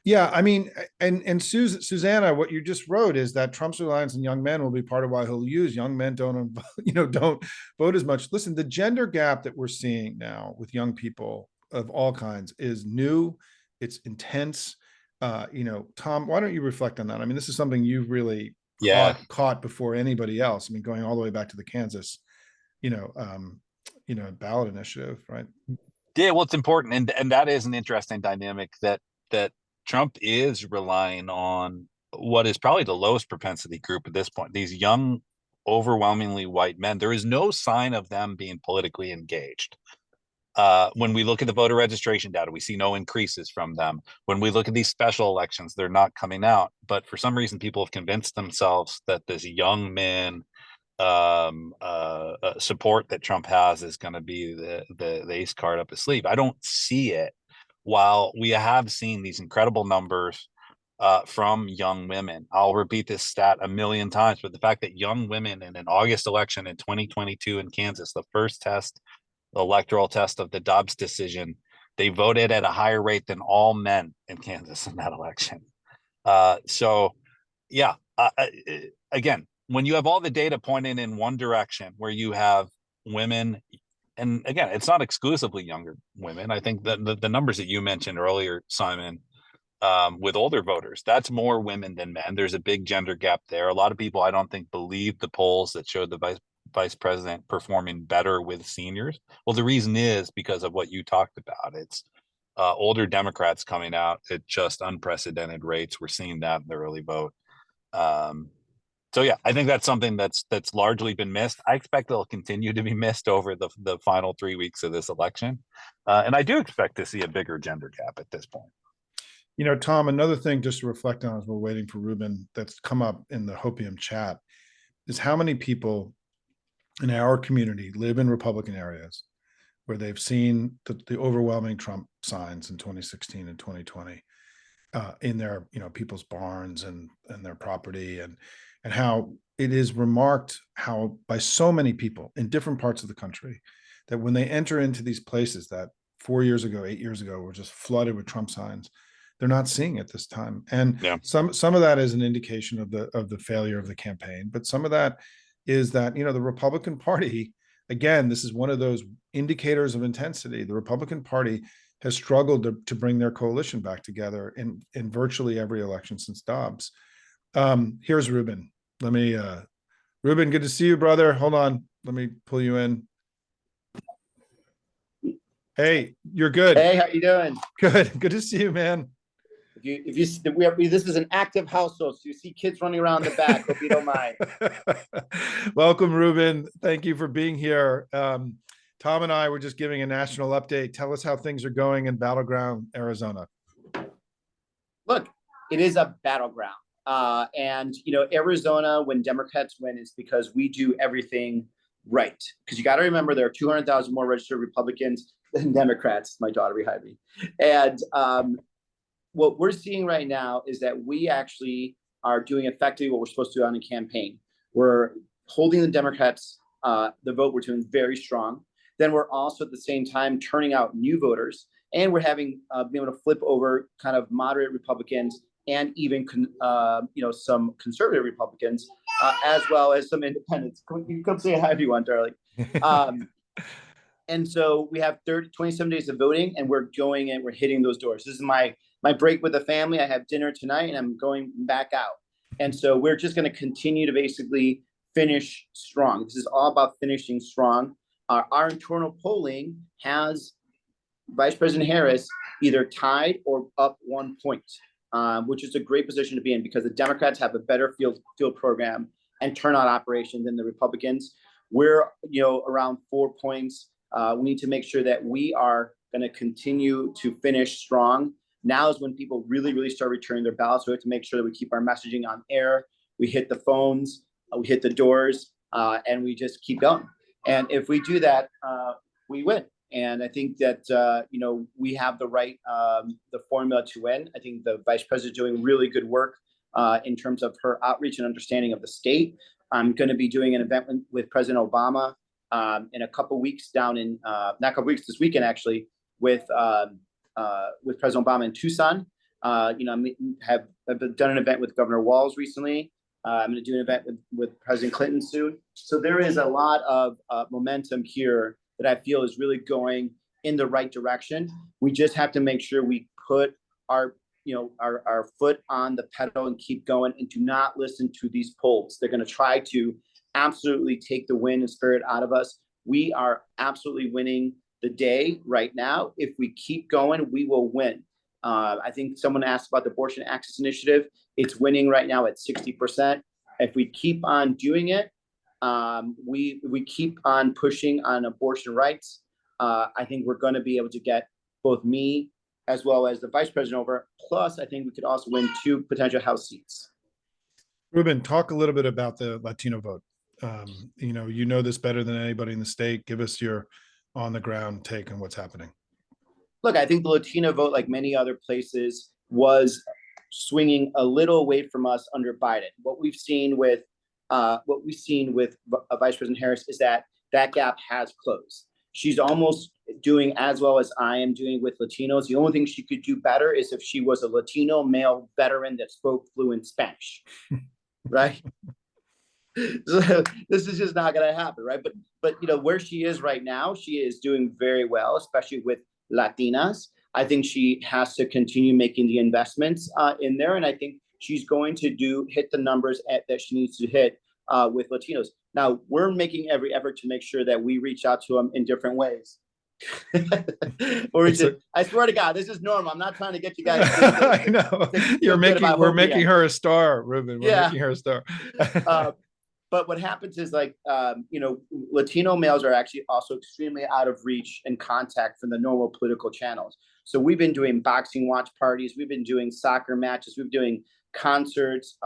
yeah, I mean, and Susanna, what you just wrote is that Trump's reliance on young men will be part of why he'll use young men don't, don't vote as much. Listen, the gender gap that we're seeing now with young people of all kinds is new. It's intense. Tom, why don't you reflect on that? I mean, this is something you've really Yeah. caught before anybody else. I mean, going all the way back to the Kansas, ballot initiative, right? Yeah, well, it's important, and that is an interesting dynamic that Trump is relying on what is probably the lowest propensity group at this point. These young, overwhelmingly white men. There is no sign of them being politically engaged. When we look at the voter registration data, we see no increases from them. When we look at these special elections, they're not coming out. But for some reason, people have convinced themselves that this young man support that Trump has is going to be the ace card up his sleeve. I don't see it. While we have seen these incredible numbers from young women, I'll repeat this stat a million times, but the fact that young women in an August election in 2022 in Kansas, the first test, the electoral test of the Dobbs decision, they voted at a higher rate than all men in Kansas in that election. So, yeah, again, when you have all the data pointing in one direction, where you have women, and again, it's not exclusively younger women. I think that the numbers that you mentioned earlier, Simon, with older voters, that's more women than men. There's a big gender gap there. A lot of people, I don't think, believe the polls that showed the vice president performing better with seniors. Well, the reason is because of what you talked about. It's older Democrats coming out at just unprecedented rates. We're seeing that in the early vote. Um, so yeah, I think that's something that's largely been missed. I expect it'll continue to be missed over the final 3 weeks of this election, and I do expect to see a bigger gender gap at this point. Tom, another thing just to reflect on as we're waiting for Ruben that's come up in the Hopium chat is how many people in our community live in Republican areas where they've seen the overwhelming Trump signs in 2016 and 2020 in their people's barns and their property, and how it is remarked how by so many people in different parts of the country that when they enter into these places that 4 years ago, 8 years ago were just flooded with Trump signs, they're not seeing it this time. And Yeah. some of that is an indication of the failure of the campaign, but some of that is that the Republican Party, again, this is one of those indicators of intensity. The Republican Party has struggled to bring their coalition back together in virtually every election since Dobbs. Here's Ruben. Ruben, good to see you, brother. Hold on. Let me pull you in. Hey, you're good. Hey, how you doing? Good. Good to see you, man. If you this is an active household, so you see kids running around the back. Hope you don't mind. Welcome, Ruben. Thank you for being here. Tom and I were just giving a national update. Tell us how things are going in battleground Arizona. Look, it is a battleground, and Arizona, when Democrats win, is because we do everything right. Because you got to remember, there are 200,000 more registered Republicans than Democrats. My daughter behind me, and what we're seeing right now is that we actually are doing effectively what we're supposed to do on a campaign. We're holding the Democrats, the vote, we're doing very strong. Then we're also at the same time turning out new voters, and we're having been able to flip over kind of moderate Republicans and even some conservative Republicans, as well as some independents. You come say hi if you want, darling. And so we have 27 days of voting, and we're going and we're hitting those doors. This is my break with the family. I have dinner tonight, and I'm going back out. And so we're just going to continue to basically finish strong. This is all about finishing strong. Our internal polling has Vice President Harris either tied or up 1 point, which is a great position to be in because the Democrats have a better field program and turnout operation than the Republicans. We're around 4 points. We need to make sure that we are going to continue to finish strong. Now is when people really, really start returning their ballots. So we have to make sure that we keep our messaging on air. We hit the phones, we hit the doors, and we just keep going. And if we do that, we win. And I think that, we have the right, the formula to win. I think the vice president is doing really good work in terms of her outreach and understanding of the state. I'm going to be doing an event with President Obama in a couple weeks down in, not a couple weeks, this weekend actually, with President Obama in Tucson. I've done an event with Governor Walz recently. I'm going to do an event with President Clinton soon. So there is a lot of momentum here that I feel is really going in the right direction. We just have to make sure we put our foot on the pedal and keep going, and do not listen to these polls. They're going to try to absolutely take the wind and spirit out of us. We are absolutely winning the day right now. If we keep going, we will win. I think someone asked about the Abortion Access Initiative. It's winning right now at 60%. If we keep on doing it, we keep on pushing on abortion rights, I think we're going to be able to get both me as well as the vice president over. Plus, I think we could also win 2 potential House seats. Ruben, talk a little bit about the Latino vote. You know this better than anybody in the state. Give us your on the ground take on what's happening. Look, I think the Latino vote, like many other places, was swinging a little away from us under Biden. What we've seen with Vice President Harris is that gap has closed. She's almost doing as well as I am doing with Latinos. The only thing she could do better is if she was a Latino male veteran that spoke fluent Spanish, right? So this is just not going to happen, right? But where she is right now, she is doing very well, especially with Latinas. I think she has to continue making the investments in there, and I think she's going to hit the numbers that she needs to hit with Latinos. Now, we're making every effort to make sure that we reach out to them in different ways. I swear to God, this is normal. I'm not trying to get you guys. I know we're making her a star, Ruben. We're making her a star. But what happens is Latino males are actually also extremely out of reach and contact from the normal political channels. So we've been doing boxing watch parties. We've been doing soccer matches. We've been doing concerts,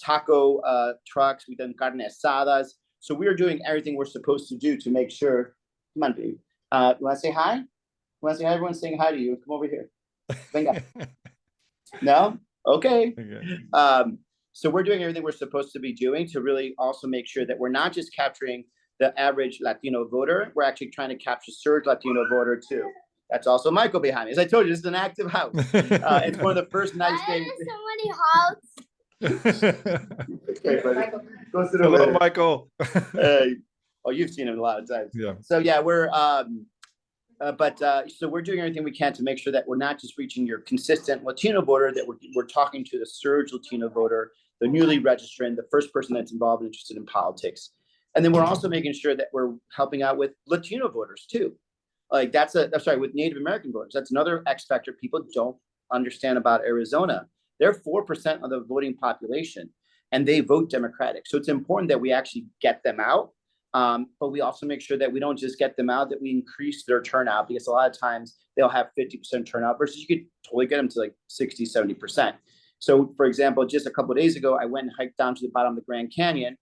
taco trucks. We've done carne asadas. So we're doing everything we're supposed to do to make sure. Come on, baby. You want to say hi? You want to say hi? Everyone's saying hi to you. Come over here. Venga. No? Okay. So we're doing everything we're supposed to be doing to really also make sure that we're not just capturing the average Latino voter. We're actually trying to capture surge Latino voter too. That's also Michael behind me. As I told you, this is an active house. It's one of the first nice days. So many houses. Okay, buddy. Hello, Michael. Hey. Oh, you've seen him a lot of times. Yeah. So yeah, we're so we're doing everything we can to make sure that we're not just reaching your consistent Latino voter, that we're talking to the surge Latino voter, the newly registrant, the first person that's involved and interested in politics. And then we're also making sure that we're helping out with Latino voters too. Like with Native American voters. That's another X factor people don't understand about Arizona. They're 4% of the voting population and they vote Democratic. So it's important that we actually get them out. But we also make sure that we don't just get them out, that we increase their turnout, because a lot of times they'll have 50% turnout versus you could totally get them to like 60, 70%. So for example, just a couple of days ago, I went and hiked down to the bottom of the Grand Canyon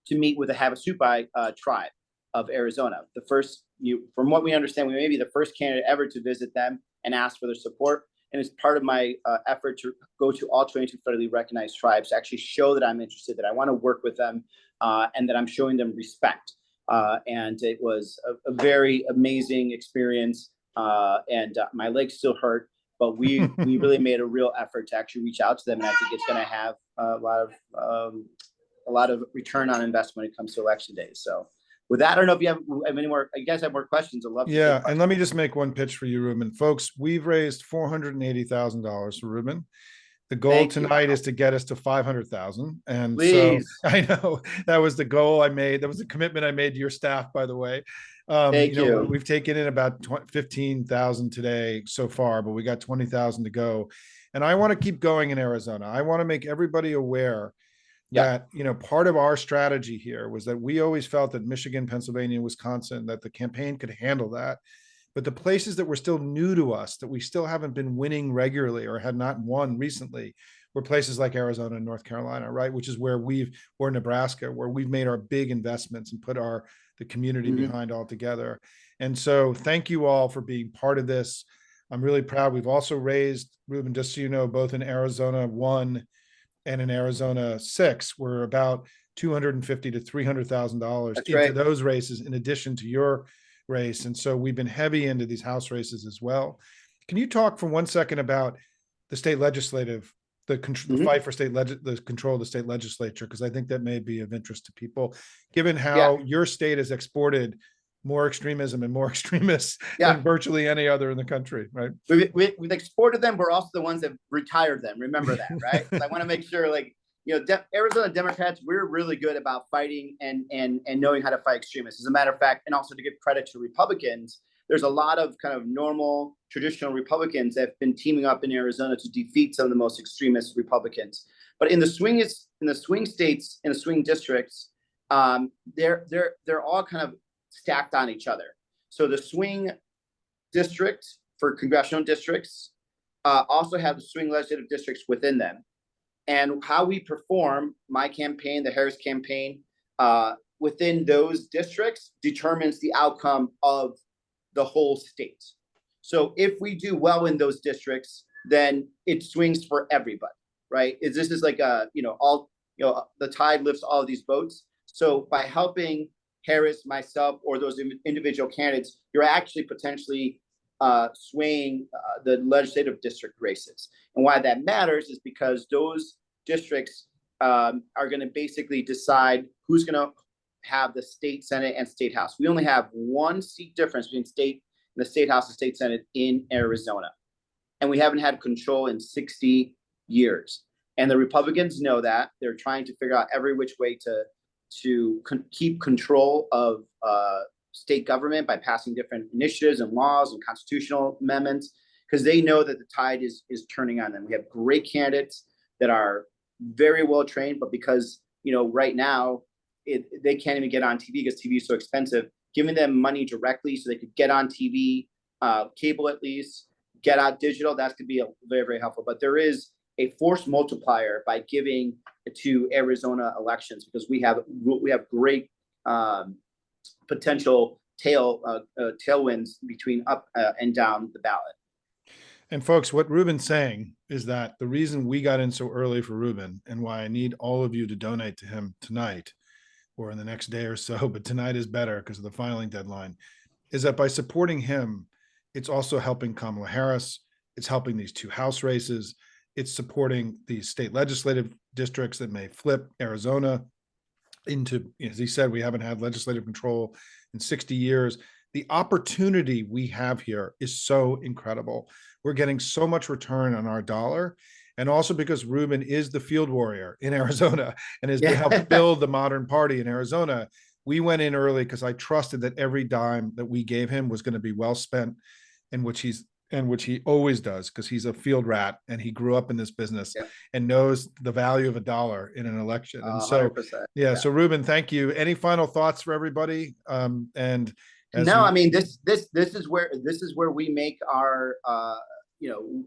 to meet with the Havasupai tribe of Arizona. From what we understand, we may be the first candidate ever to visit them and ask for their support. And it's part of my effort to go to all 22 federally recognized tribes to actually show that I'm interested, that I want to work with them, and that I'm showing them respect. And it was a very amazing experience. And my legs still hurt, but we really made a real effort to actually reach out to them. And I think it's going to have a lot of return on investment when it comes to election day. So with that, I don't know if you have any more. You guys have more questions? I'd love to. Yeah, and let me just make one pitch for you, Ruben. Folks, we've raised $480,000 for Ruben. The goal tonight is to get us to 500,000. And please. So I know that was the goal I made. That was the commitment I made to your staff, by the way. Thank you. We've taken in about 15,000 today so far, but we got 20,000 to go. And I want to keep going in Arizona. I want to make everybody aware that, part of our strategy here was that we always felt that Michigan, Pennsylvania, Wisconsin, that the campaign could handle that. But the places that were still new to us, that we still haven't been winning regularly or had not won recently, were places like Arizona and North Carolina, right? Which is where or Nebraska, where we've made our big investments and put the community behind all together. And so thank you all for being part of this. I'm really proud. We've also raised, Ruben, just so you know, both in Arizona 1 and in Arizona 6, we're about $250,000 to $300,000 into right. those races, in addition to your race. And so we've been heavy into these House races as well. Can you talk for 1 second about the state legislative, the fight for the control of the state legislature? Because I think that may be of interest to people, given how your state has exported more extremism and more extremists than virtually any other in the country, right? We've exported them. We're also the ones that retired them. Remember that, right? I want to make sure, like, Arizona Democrats, we're really good about fighting and knowing how to fight extremists. As a matter of fact, and also to give credit to Republicans, there's a lot of kind of normal, traditional Republicans that have been teaming up in Arizona to defeat some of the most extremist Republicans. But in the swing states, in the swing districts, they're all kind of stacked on each other. So the swing district for congressional districts also have the swing legislative districts within them. And how we perform, my campaign, the Harris campaign, within those districts determines the outcome of the whole state. So if we do well in those districts, then it swings for everybody, right? This is like the tide lifts all of these boats. So by helping Harris, myself, or those individual candidates, you're actually potentially swaying the legislative district races. And why that matters is because those districts are going to basically decide who's going to have the state Senate and state House. We only have 1 seat difference between the state House and state Senate in Arizona. And we haven't had control in 60 years. And the Republicans know that. They're trying to figure out every which way to keep control of state government by passing different initiatives and laws and constitutional amendments, because they know that the tide is turning on them. We have great candidates that are very well trained, but because right now they can't even get on TV because TV is so expensive. Giving them money directly so they could get on TV, cable at least, get out digital, that's going to be very, very helpful. But there is a force multiplier by giving to Arizona elections, because we have great potential tailwinds between up and down the ballot. And folks, what Ruben's saying is that the reason we got in so early for Ruben, and why I need all of you to donate to him tonight or in the next day or so, but tonight is better because of the filing deadline, is that by supporting him, it's also helping Kamala Harris. It's helping these 2 House races. It's supporting the state legislative districts that may flip Arizona into, as he said, we haven't had legislative control in 60 years. The opportunity we have here is so incredible. We're getting so much return on our dollar. And also because Ruben is the field warrior in Arizona and has helped build the modern party in Arizona, we went in early because I trusted that every dime that we gave him was going to be well spent, in which he always does, because he's a field rat and he grew up in this business and knows the value of a dollar in an election. And so, 100%. So Ruben, thank you. Any final thoughts for everybody? I mean, this is where we make our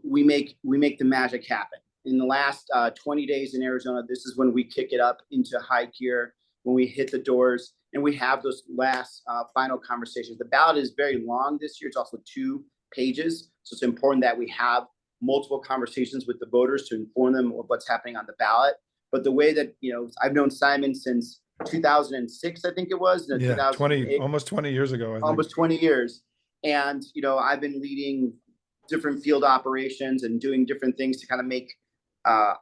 we make the magic happen. In the last 20 days in Arizona, this is when we kick it up into high gear, when we hit the doors and we have those last final conversations. The ballot is very long this year. It's also 2 pages. So it's important that we have multiple conversations with the voters to inform them of what's happening on the ballot. But the way that, I've known Simon since 2006, I think it was. 20, almost 20 years ago. Almost 20 years. And, I've been leading different field operations and doing different things to kind of make, a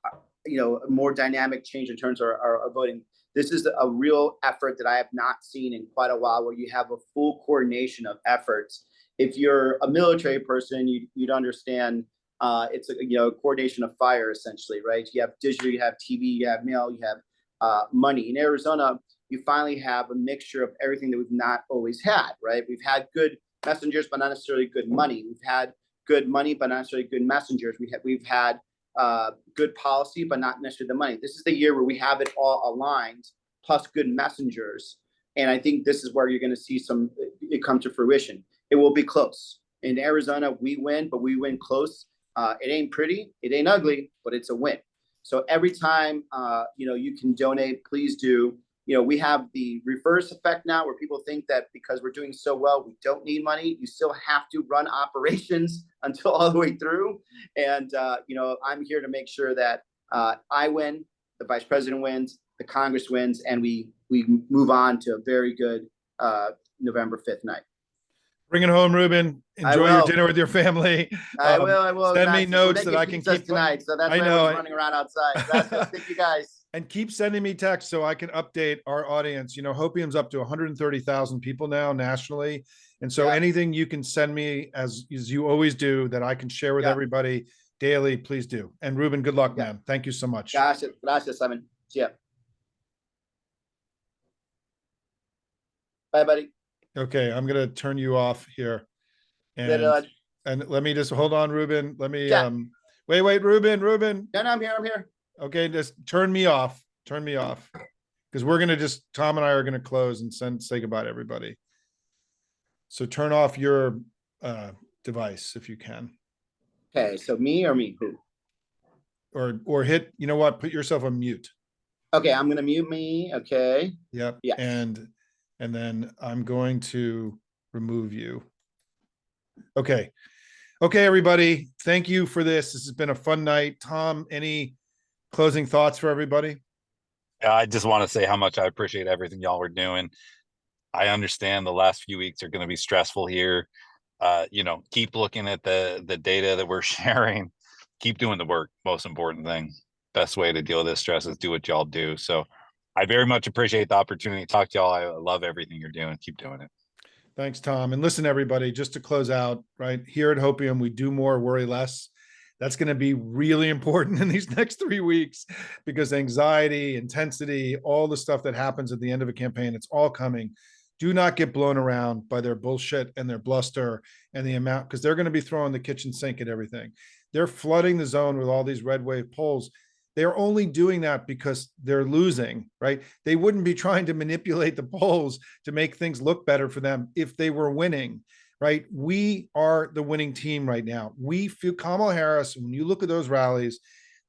more dynamic change in terms of our voting. This is a real effort that I have not seen in quite a while, where you have a full coordination of efforts. If you're a military person, you'd understand it's a coordination of fire, essentially, right? You have digital, you have TV, you have mail, you have money. In Arizona, you finally have a mixture of everything that we've not always had, right? We've had good messengers, but not necessarily good money. We've had good money, but not necessarily good messengers. We've had good policy, but not necessarily the money. This is the year where we have it all aligned, plus good messengers. And I think this is where you're going to see it come to fruition. It will be close. In Arizona, we win, but we win close. It ain't pretty, it ain't ugly, but it's a win. So every time, you can donate, please do. We have the reverse effect now where people think that because we're doing so well, we don't need money. You still have to run operations until all the way through. And, I'm here to make sure that I win, the vice president wins, the Congress wins, and we move on to a very good November 5th night. Bring it home, Ruben. Enjoy your dinner with your family. I will. Send me Gracias. notes We're that I can making pizzas keep tonight, so that's I why know. I was running around outside. Gracias. Thank you guys. And keep sending me texts so I can update our audience. Hopium's up to 130,000 people now nationally. And so anything you can send me as you always do that I can share with everybody daily, please do. And Ruben, good luck, man. Thank you so much. Gracias, Simon. See ya. Bye, buddy. Okay, I'm gonna turn you off here. Later, And let me just hold on, Ruben. Let me Yeah. wait, Ruben. No, I'm here. Okay, just turn me off. Because we're gonna Tom and I are gonna close and say goodbye to everybody. So turn off your device if you can. Okay, so me or me? Who? Or hit, you know what? Put yourself on mute. Okay, I'm gonna mute me. Okay. Yep. Yes. And then I'm going to remove you. Okay, everybody. Thank you for this. This has been a fun night. Tom, any closing thoughts for everybody? I just want to say how much I appreciate everything y'all were doing. I understand the last few weeks are going to be stressful here. Keep looking at the data that we're sharing. Keep doing the work. Most important thing. Best way to deal with this stress is do what y'all do. So I very much appreciate the opportunity to talk to y'all. I love everything you're doing. Keep doing it. Thanks, Tom. And listen, everybody, just to close out, right here at Hopium, we do more, worry less. That's going to be really important in these next 3 weeks because anxiety, intensity, all the stuff that happens at the end of a campaign, it's all coming. Do not get blown around by their bullshit and their bluster and the amount, because they're going to be throwing the kitchen sink at everything. They're flooding the zone with all these red wave polls. They're only doing that because they're losing, right? They wouldn't be trying to manipulate the polls to make things look better for them if they were winning, right? We are the winning team right now. We feel Kamala Harris, when you look at those rallies,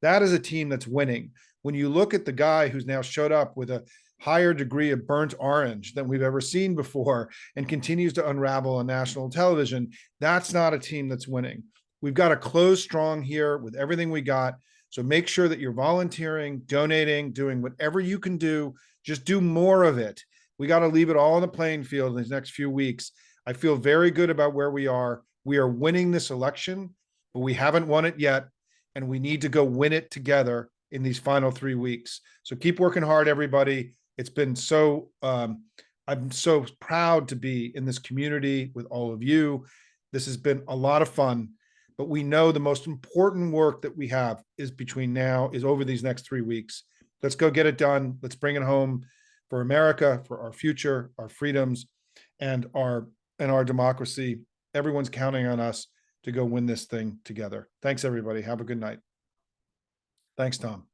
that is a team that's winning. When you look at the guy who's now showed up with a higher degree of burnt orange than we've ever seen before and continues to unravel on national television, that's not a team that's winning. We've got to close strong here with everything we got. So make sure that you're volunteering, donating, doing whatever you can do. Just do more of it. We got to leave it all on the playing field in these next few weeks. I feel very good about where we are. We are winning this election, but we haven't won it yet. And we need to go win it together in these final 3 weeks. So keep working hard, everybody. It's been so, I'm so proud to be in this community with all of you. This has been a lot of fun. But we know the most important work that we have is over these next 3 weeks. Let's go get it done. Let's bring it home for America, for our future, our freedoms, and our democracy. Everyone's counting on us to go win this thing together. Thanks, everybody. Have a good night. Thanks, Tom.